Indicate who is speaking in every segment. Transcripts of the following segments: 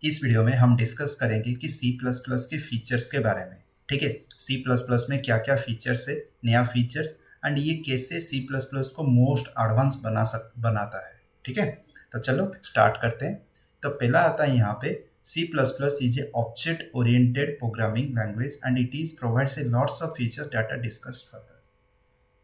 Speaker 1: इस वीडियो में हम डिस्कस करेंगे कि सी प्लस प्लस के फीचर्स के बारे में। ठीक है, सी प्लस प्लस में क्या क्या फीचर्स है, नया फीचर्स, एंड ये कैसे सी प्लस प्लस को मोस्ट एडवांस बनाता है। ठीक है, तो चलो स्टार्ट करते हैं। तो पहला आता है यहाँ पे, C plus plus is a object oriented programming language and it is provides a lots of features that are discussed further.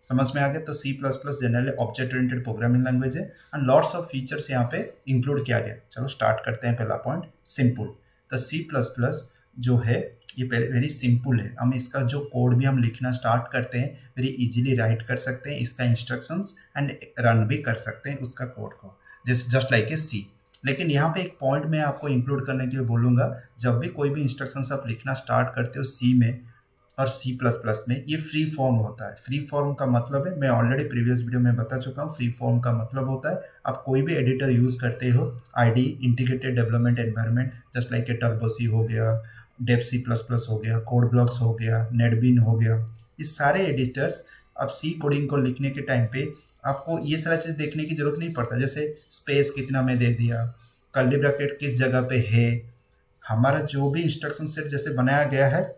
Speaker 1: समझ में आ गया? तो C plus plus generally object oriented programming language है एंड लॉट्स ऑफ फीचर्स यहाँ पे include किया गया है। चलो स्टार्ट करते हैं। पहला पॉइंट, सिंपल। तो सी प्लस प्लस जो है ये वेरी सिंपल है। हम इसका जो कोड भी हम लिखना स्टार्ट करते हैं वेरी इजीली राइट कर सकते हैं इसका इंस्ट्रक्शंस एंड रन भी कर सकते हैं उसका कोड को, जस्ट लाइक ए सी। लेकिन यहाँ पे एक पॉइंट मैं आपको इंक्लूड करने के लिए बोलूँगा, जब भी कोई भी इंस्ट्रक्शंस आप लिखना स्टार्ट करते हो सी में और सी प्लस प्लस में, ये फ्री फॉर्म होता है। फ्री फॉर्म का मतलब है, मैं ऑलरेडी प्रीवियस वीडियो में बता चुका हूँ, फ्री फॉर्म का मतलब होता है आप कोई भी एडिटर यूज़ करते हो, IDE integrated development environment, just like a turbo C हो गया, डेप सी प्लस प्लस हो गया, कोड ब्लॉक्स हो गया, नेटबीन हो गया, ये सारे एडिटर्स अब सी कोडिंग को लिखने के टाइम पे आपको ये सारा चीज़ देखने की जरूरत नहीं पड़ता। जैसे स्पेस कितना मैं दे दिया, कर्ली ब्रैकेट किस जगह पे है, हमारा जो भी इंस्ट्रक्शन सेट जैसे बनाया गया है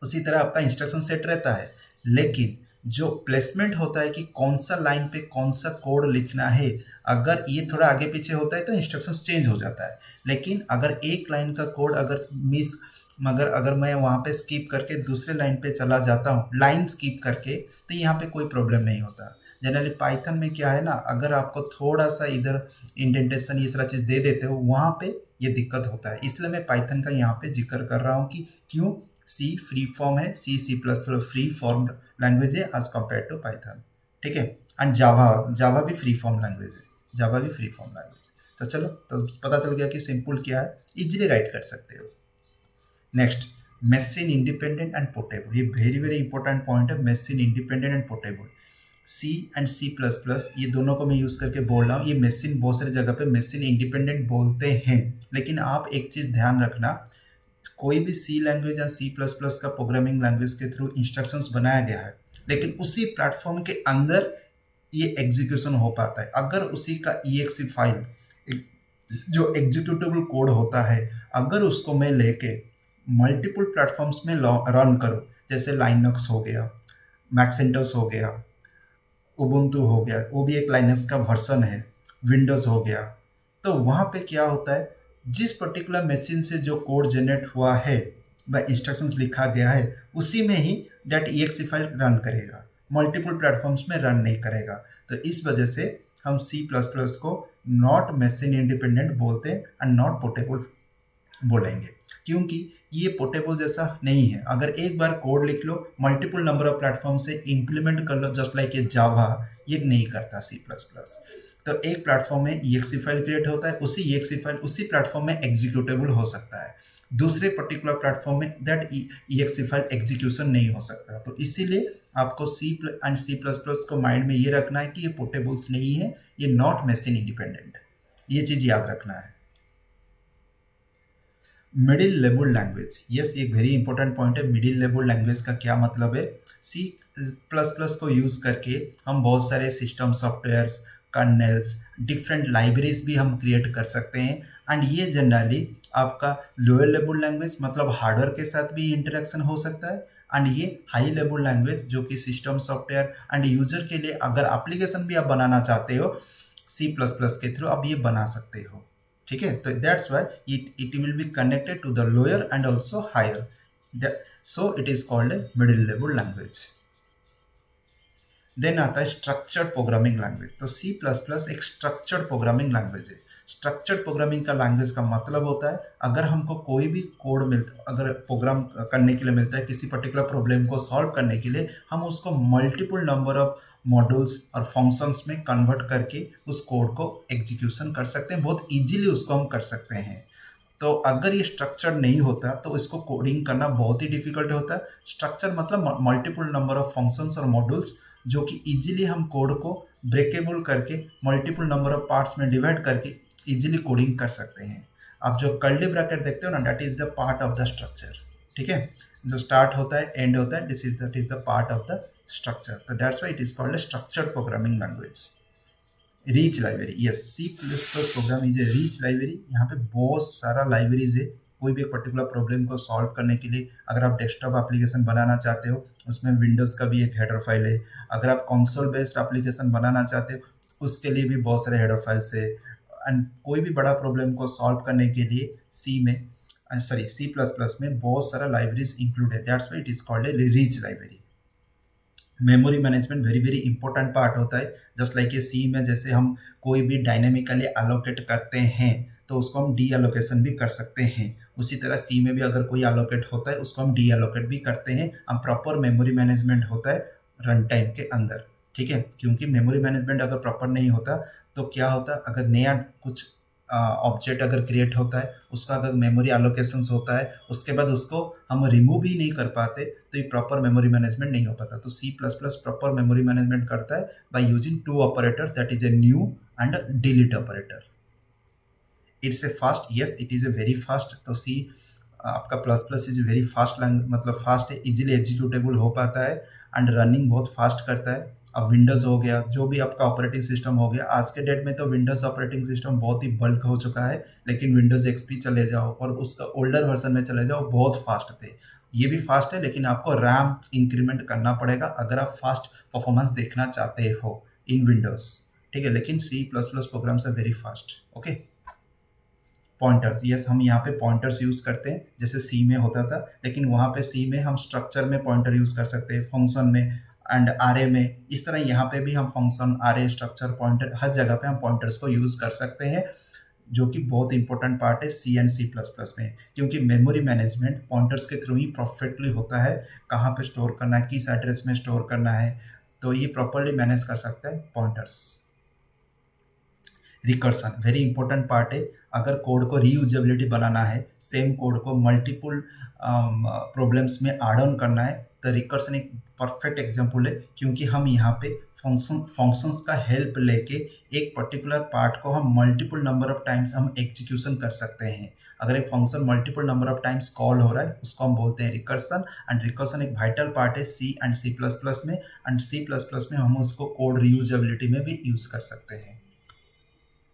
Speaker 1: उसी तरह आपका इंस्ट्रक्शन सेट रहता है। लेकिन जो प्लेसमेंट होता है कि कौन सा लाइन पे कौन सा कोड लिखना है, अगर ये थोड़ा आगे पीछे होता है तो इंस्ट्रक्शंस चेंज हो जाता है। लेकिन अगर एक लाइन का कोड अगर मिस, मगर अगर मैं वहाँ पे स्किप करके दूसरे लाइन पे चला जाता हूँ, लाइन स्किप करके, तो यहाँ पे कोई प्रॉब्लम नहीं होता। जनरली पाइथन में क्या है ना, अगर आपको थोड़ा सा इधर इंडेंटेशन ये सारा चीज़ दे देते हो वहाँ पे ये दिक्कत होता है। इसलिए मैं पाइथन का यहाँ पे जिक्र कर रहा हूँ कि क्यों सी फ्री फॉर्म है, C C plus plus free form language है एज कम्पेयर टू पाइथन। ठीक है, एंड जावा, जावा भी फ्री फॉर्म लैंग्वेज है, जावा भी फ्री फॉर्म लैंग्वेज। तो चलो, तो पता चल गया कि सिंपल क्या है, इजीली राइट कर सकते हो। Next, machine independent and portable. ये वेरी वेरी इंपॉर्टेंट पॉइंट है, machine independent and portable. C and C plus plus ये दोनों को मैं यूज़ करके बोल रहा हूँ। ये मशीन बहुत सारी जगह पे मशीन इंडिपेंडेंट बोलते हैं, लेकिन आप एक चीज़ ध्यान रखना, कोई भी सी लैंग्वेज या सी प्लस प्लस का प्रोग्रामिंग लैंग्वेज के थ्रू इंस्ट्रक्शंस बनाया गया है, लेकिन उसी प्लेटफॉर्म के अंदर ये एग्जीक्यूशन हो पाता है। अगर उसी का EXE फाइल जो एग्जीक्यूटेबल कोड होता है, अगर उसको मैं लेके मल्टीपल प्लेटफॉर्म्स में रन करूँ, जैसे लाइनक्स हो गया, मैक्सिंटोस हो गया, उबुंटू हो गया, वो भी एक लाइनक्स का वर्सन है, विंडोज़ हो गया, तो वहाँ पे क्या होता है, जिस पर्टिकुलर मशीन से जो कोड जनरेट हुआ है व इंस्ट्रक्शंस लिखा गया है, उसी में ही डेट EXE फाइल रन करेगा, मल्टीपल प्लेटफॉर्म्स में रन नहीं करेगा। तो इस वजह से हम सी प्लस प्लस को नॉट मशीन इंडिपेंडेंट बोलते हैं एंड नॉट पोर्टेबल बोलेंगे, क्योंकि ये पोर्टेबल जैसा नहीं है। अगर एक बार कोड लिख लो, मल्टीपल नंबर ऑफ प्लेटफॉर्म से इंप्लीमेंट कर लो, जस्ट लाइक ये जावा, ये नहीं करता सी प्लस प्लस। तो एक प्लेटफॉर्म में EXE फाइल क्रिएट होता है, उसी EXE फाइल उसी प्लेटफॉर्म में एग्जीक्यूटेबल हो सकता है, दूसरे पर्टिकुलर प्लेटफॉर्म में दैट EXE फाइल एग्जीक्यूशन नहीं हो सकता। तो इसीलिए आपको सी एंड सी प्लस प्लस को माइंड में ये रखना है कि ये पोर्टेबल्स नहीं है, ये नॉट मशीन इंडिपेंडेंट, ये चीज़ याद रखना है। मिडिल लेवल लैंग्वेज, यस, एक वेरी इंपॉर्टेंट पॉइंट है। मिडिल लेवल लैंग्वेज का क्या मतलब है? सी प्लस प्लस को यूज़ करके हम बहुत सारे system softwares, kernels, different libraries भी हम क्रिएट कर सकते हैं। एंड ये जनरली आपका लोअर लेवल लैंग्वेज मतलब हार्डवेयर के साथ भी इंटरेक्शन हो सकता है, एंड ये हाई लेवल लैंग्वेज जो कि सिस्टम सॉफ्टवेयर एंड यूजर के लिए अगर एप्लीकेशन भी आप बनाना चाहते हो, सी प्लस प्लस के थ्रू आप ये बना सकते हो। ठीक है, तो that's why it will be connected to the lower and also higher, so it is called a middle level language. Then आता है स्ट्रक्चर्ड प्रोग्रामिंग लैंग्वेज। तो सी प्लस प्लस एक स्ट्रक्चर्ड प्रोग्रामिंग लैंग्वेज है। स्ट्रक्चर्ड प्रोग्रामिंग का language का मतलब होता है, अगर हमको कोई भी कोड मिलता, अगर प्रोग्राम करने के लिए मिलता है किसी पर्टिकुलर प्रॉब्लम को सॉल्व करने के लिए, हम उसको मल्टीपल नंबर ऑफ मॉड्यूल्स और फंक्शंस में कन्वर्ट करके उस कोड को एग्जीक्यूशन कर सकते हैं, बहुत इजीली उसको हम कर सकते हैं। तो अगर ये स्ट्रक्चर नहीं होता तो इसको कोडिंग करना बहुत ही डिफिकल्ट होता है। स्ट्रक्चर मतलब मल्टीपल नंबर ऑफ फंक्शंस और मॉड्यूल्स जो कि इजीली हम कोड को ब्रेकेबल करके मल्टीपल नंबर ऑफ पार्ट्स में डिवाइड करके इजीली कोडिंग कर सकते हैं। आप जो कर्ली ब्रैकेट देखते हो ना, that is the part of the structure. ठीक है, जो स्टार्ट होता है एंड होता है, that is the part of the structure. तो that's why it is called a structured programming language. Rich library, yes, C plus plus program is a rich library. यहाँ पे बहुत सारा लाइब्रेरीज है कोई भी एक पर्टिकुलर प्रॉब्लम को सॉल्व करने के लिए। अगर आप डेस्कटॉप एप्लीकेशन बनाना चाहते हो, उसमें विंडोज़ का भी एक हेडर फाइल है। अगर आप कंसोल बेस्ड एप्लीकेशन बनाना चाहते हो, उसके लिए भी बहुत सारे हेडर फाइल्स है। एंड कोई भी बड़ा प्रॉब्लम को सॉल्व करने के लिए सी प्लस प्लस में बहुत सारा लाइब्रेरीज इंक्लूड है। That's why it is called A rich library. Memory management very very important part होता है। जस्ट लाइक ये सी में जैसे हम कोई भी डायनेमिकली अलोकेट करते हैं तो उसको हम डी एलोकेशन भी कर सकते हैं, उसी तरह सी में भी अगर कोई अलोकेट होता है उसको हम डी एलोकेट भी करते हैं। हम प्रॉपर मेमोरी मैनेजमेंट होता है रन टाइम के अंदर, ठीक है। क्योंकि मेमोरी मैनेजमेंट अगर प्रॉपर नहीं होता तो क्या होता, अगर नया कुछ ऑब्जेक्ट अगर क्रिएट होता है, उसका अगर मेमोरी एलोकेशंस होता है, उसके बाद उसको हम रिमूव ही नहीं कर पाते तो ये प्रॉपर मेमोरी मैनेजमेंट नहीं हो पाता। तो C plus plus proper memory management करता है by using two operators, that is a new and delete operator. It's a fast, yes it is a very fast. तो सी आपका plus plus is very fast language, मतलब fast है, easily executable हो पाता है and running बहुत fast करता है। अब विंडोज़ हो गया, जो भी आपका ऑपरेटिंग सिस्टम हो गया, आज के डेट में तो विंडोज़ ऑपरेटिंग सिस्टम बहुत ही बल्क हो चुका है, लेकिन विंडोज़ एक्सपी चले जाओ और उसका ओल्डर वर्जन में चले जाओ, बहुत फास्ट थे। ये भी फास्ट है, लेकिन आपको रैम इंक्रीमेंट करना पड़ेगा अगर आप फास्ट परफॉर्मेंस देखना चाहते हो इन विंडोज़, ठीक है। लेकिन C plus plus programs are very fast, okay. Pointers, yes हम यहाँ पे पॉइंटर्स यूज़ करते हैं जैसे सी में होता था, लेकिन वहाँ पे सी में हम स्ट्रक्चर में पॉइंटर यूज़ कर सकते हैं, फंक्शन में एंड आरए में। इस तरह यहाँ पे भी हम फंक्शन, आरए, स्ट्रक्चर, पॉइंटर, हर जगह पे हम पॉइंटर्स को यूज़ कर सकते हैं, जो कि बहुत इंपॉर्टेंट पार्ट है सी एंड सी प्लस प्लस में। क्योंकि मेमोरी मैनेजमेंट पॉइंटर्स के थ्रू ही परफेक्टली होता है, कहाँ पे स्टोर करना है, किस एड्रेस में स्टोर करना है, तो ये प्रॉपरली मैनेज कर सकता है pointers. Recursion very important part है। अगर कोड को रीयूजेबिलिटी बनाना है, सेम कोड को मल्टीपल प्रॉब्लम्स में ऐड ऑन करना है, तो रिकर्सन एक परफेक्ट एग्जांपल है। क्योंकि हम यहाँ पे फंक्शंस का हेल्प लेके एक पर्टिकुलर पार्ट को हम मल्टीपल नंबर ऑफ टाइम्स हम एग्जीक्यूशन कर सकते हैं। अगर एक function multiple number of times call हो रहा है, उसको हम बोलते हैं रिकर्सन। एंड रिकर्सन एक वाइटल पार्ट है सी एंड सी प्लस प्लस में, एंड सी प्लस प्लस में हम उसको कोड रीयूजेबिलिटी में भी यूज़ कर सकते हैं।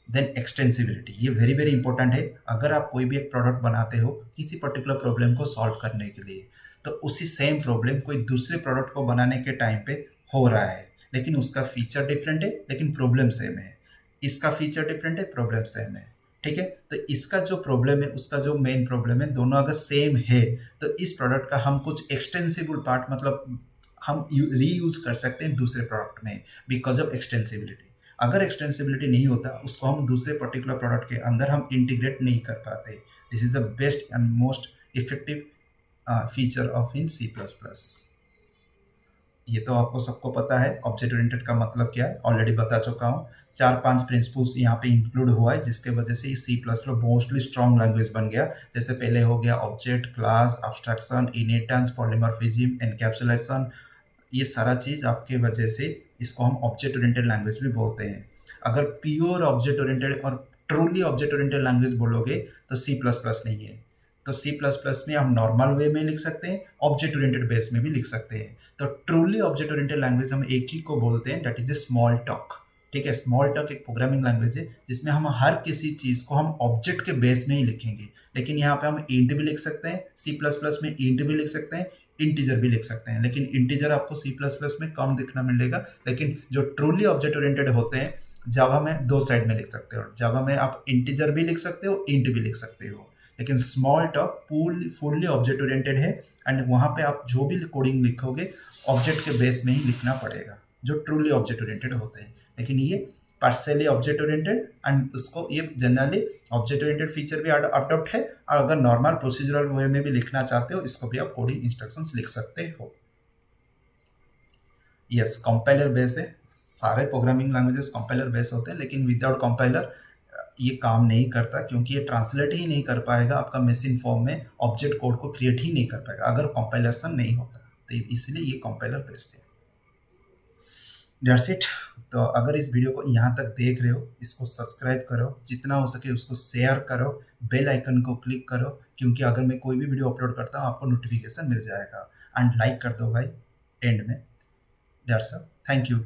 Speaker 1: देन एक्सटेंसिबिलिटी, ये वेरी वेरी इंपॉर्टेंट है। अगर आप कोई भी एक प्रोडक्ट बनाते हो किसी पर्टिकुलर प्रॉब्लम को सॉल्व करने के लिए, तो उसी सेम प्रॉब्लम कोई दूसरे प्रोडक्ट को बनाने के टाइम पे हो रहा है, लेकिन उसका फीचर डिफरेंट है लेकिन प्रॉब्लम सेम है। इसका फीचर डिफरेंट है, प्रॉब्लम सेम है, ठीक है। तो इसका जो प्रॉब्लम है, उसका जो मेन प्रॉब्लम है, दोनों अगर सेम है तो इस प्रोडक्ट का हम कुछ एक्सटेंसिबल पार्ट, मतलब हम रीयूज कर सकते हैं दूसरे प्रोडक्ट में बिकॉज ऑफ एक्सटेंसिबिलिटी। अगर एक्सटेंसिबिलिटी नहीं होता, उसको हम दूसरे पर्टिकुलर प्रोडक्ट के अंदर हम इंटीग्रेट नहीं कर पाते। This is the best and most effective feature of in C plus plus. ये तो आपको सबको पता है ऑब्जेक्ट ओरिएंटेड का मतलब क्या है, ऑलरेडी बता चुका हूँ। 4-5 प्रिंसिपल्स यहाँ पे इंक्लूड हुआ है, जिसके वजह से C plus plus mostly strong language बन गया। जैसे पहले हो गया object, class, abstraction, inheritance, polymorphism, encapsulation, ये सारा चीज़ आपके वजह से इसको हम ऑब्जेक्ट ओरिएंटेड लैंग्वेज भी बोलते हैं। अगर प्योर ऑब्जेक्ट ओरिएंटेड और ट्रूली ऑब्जेक्ट ओरिएंटेड लैंग्वेज बोलोगे तो सी प्लस प्लस नहीं है। तो सी प्लस प्लस में हम नॉर्मल वे में लिख सकते हैं, ऑब्जेक्ट ओरिएंटेड बेस में भी लिख सकते हैं। तो ट्रूली ऑब्जेक्ट ओरिएंटेड लैंग्वेज हम एक ही को बोलते हैं, that is A small talk, ठीक है। स्मॉल टॉक एक प्रोग्रामिंग लैंग्वेज है जिसमें हम हर किसी चीज़ को हम ऑब्जेक्ट के बेस में ही लिखेंगे। लेकिन यहाँ पे हम इंट भी लिख सकते हैं, सी प्लस प्लस में इंट भी लिख सकते हैं, इंटीजर भी लिख सकते हैं। लेकिन इंटीजर आपको सी प्लस प्लस में कम दिखना मिलेगा, लेकिन जो ट्रूली ऑब्जेक्ट ओरिएंटेड होते हैं जावा में दो साइड में लिख सकते हो। जावा में आप इंटीजर भी लिख सकते हो, इंट भी लिख सकते हो। लेकिन small talk fully object oriented है, एंड वहाँ पे आप जो भी कोडिंग लिखोगे ऑब्जेक्ट के बेस में ही लिखना पड़ेगा, जो ट्रूली ऑब्जेक्ट ओरिएंटेड होते हैं। लेकिन ये पार्शियली ऑब्जेक्ट ओरिएंटेड, एंड उसको ये जनरली ऑब्जेक्ट ओरिएंटेड फीचर भी अडॉप्ट है। और अगर नॉर्मल प्रोसीजरल वे में भी लिखना चाहते हो, इसको भी आप कोडिंग इंस्ट्रक्शंस लिख सकते हो। यस, कंपाइलर बेस है। सारे प्रोग्रामिंग लैंग्वेजेस कंपाइलर बेस होते हैं, लेकिन विदाउट कंपाइलर ये काम नहीं करता, क्योंकि ये ट्रांसलेट ही नहीं कर पाएगा आपका मशीन फॉर्म में, ऑब्जेक्ट कोड को क्रिएट ही नहीं कर पाएगा अगर कंपाइलेशन नहीं होता। तो इसलिए ये कंपाइलर बेस्ड है। That's it. तो अगर इस वीडियो को यहाँ तक देख रहे हो, इसको सब्सक्राइब करो, जितना हो सके उसको शेयर करो, बेल आइकन को क्लिक करो, क्योंकि अगर मैं कोई भी वीडियो अपलोड करता हूँ आपको नोटिफिकेशन मिल जाएगा। एंड लाइक कर दो भाई एंड में। That's all, thank you.